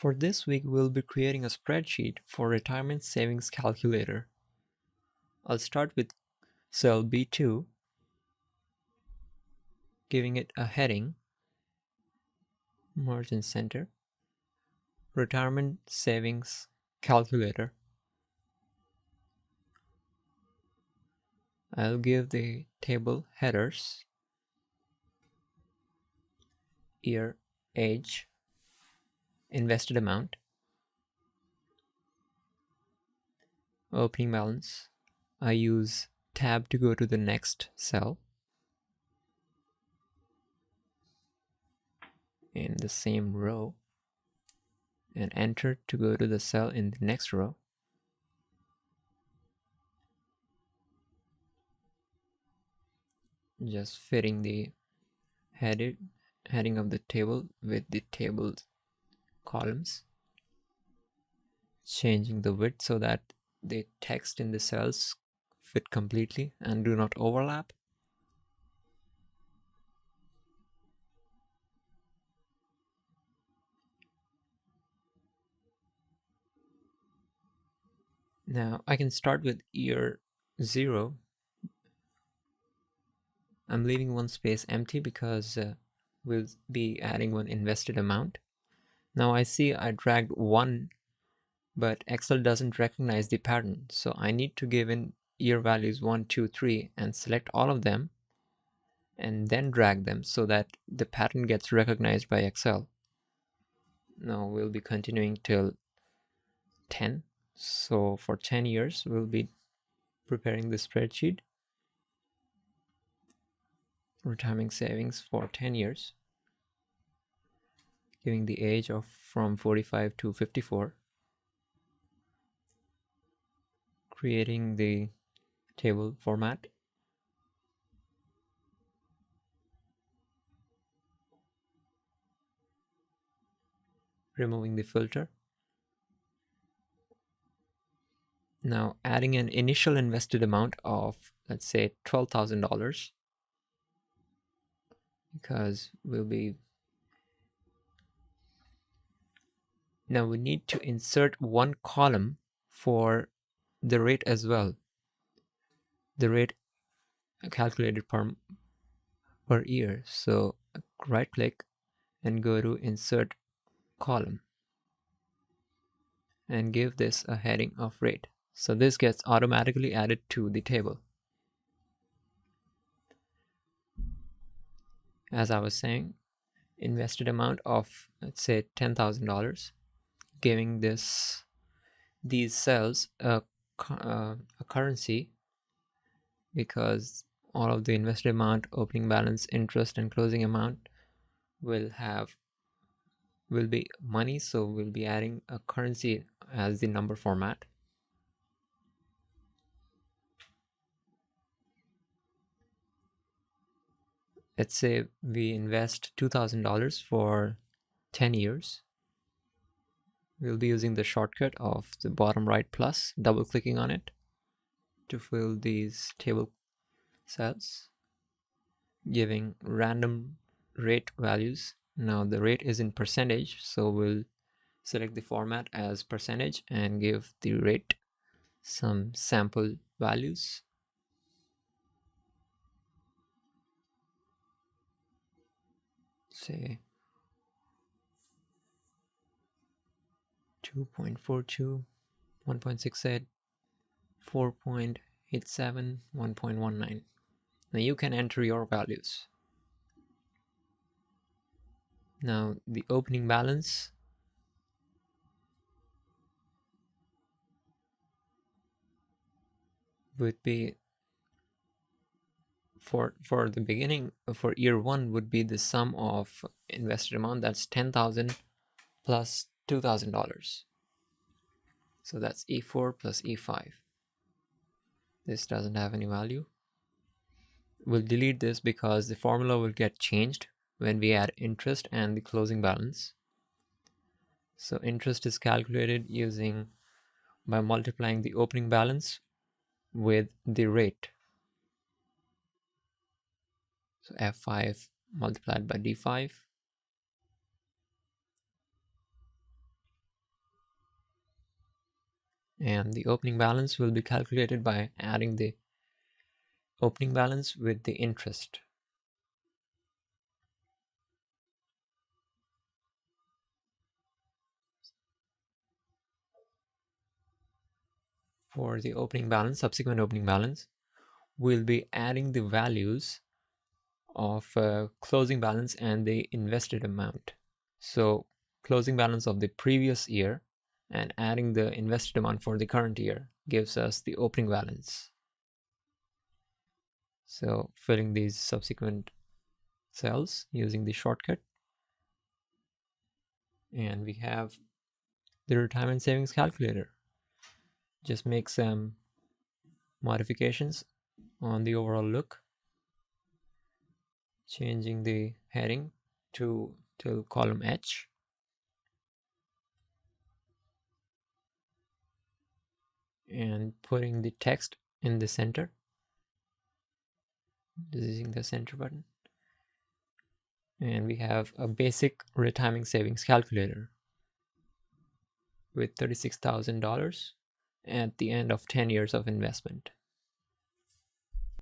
For this week, we'll be creating a spreadsheet for retirement savings calculator. I'll start with cell B2, giving it a heading, margin center, retirement savings calculator. I'll give the table headers, year, age, invested amount, opening balance. I use tab to go to the next cell in the same row, and enter to go to the cell in the next row. Just fitting the heading of the table with the table columns, changing the width so that the text in the cells fit completely and do not overlap. Now I can start with year 0. I'm leaving one space empty because we'll be adding one invested amount. Now I see I dragged 1, but Excel doesn't recognize the pattern, so I need to give in year values 1, 2, 3 and select all of them and then drag them so that the pattern gets recognized by Excel. Now we'll be continuing till 10. So for 10 years, we'll be preparing the spreadsheet. Retirement savings for 10 years. Giving the age of from 45 to 54. Creating the table format. Removing the filter. Now adding an initial invested amount of, let's say, $12,000, because we'll be, now we need to insert one column for the rate as well. The rate calculated per year. So right click and go to insert column and give this a heading of rate. So this gets automatically added to the table. As I was saying, invested amount of, let's say, $10,000, giving these cells a currency, because all of the invested amount, opening balance, interest, and closing amount will be money, so we'll be adding a currency as the number format. Let's say we invest $2,000 for 10 years. We'll be using the shortcut of the bottom right plus, double clicking on it to fill these table cells, giving random rate values. Now the rate is in percentage, so we'll select the format as percentage and give the rate some sample values. Say 2.42, 1.68, 4.87, 1.19. Now you can enter your values. Now the opening balance would be for the beginning, for year 1 would be the sum of invested amount, that's 10,000 plus $2,000. So that's E4 plus E5. This doesn't have any value. We'll delete this because the formula will get changed when we add interest and the closing balance. So interest is calculated by multiplying the opening balance with the rate. So F5 multiplied by D5. And the opening balance will be calculated by adding the opening balance with the interest. For the opening balance, subsequent opening balance, we'll be adding the values of closing balance and the invested amount. So closing balance of the previous year and adding the invested amount for the current year gives us the opening balance. So filling these subsequent cells using the shortcut, and we have the retirement savings calculator. Just make some modifications on the overall look, changing the heading to column H, and putting the text in the center using the center button. And we have a basic retirement savings calculator with $36,000 at the end of 10 years of investment.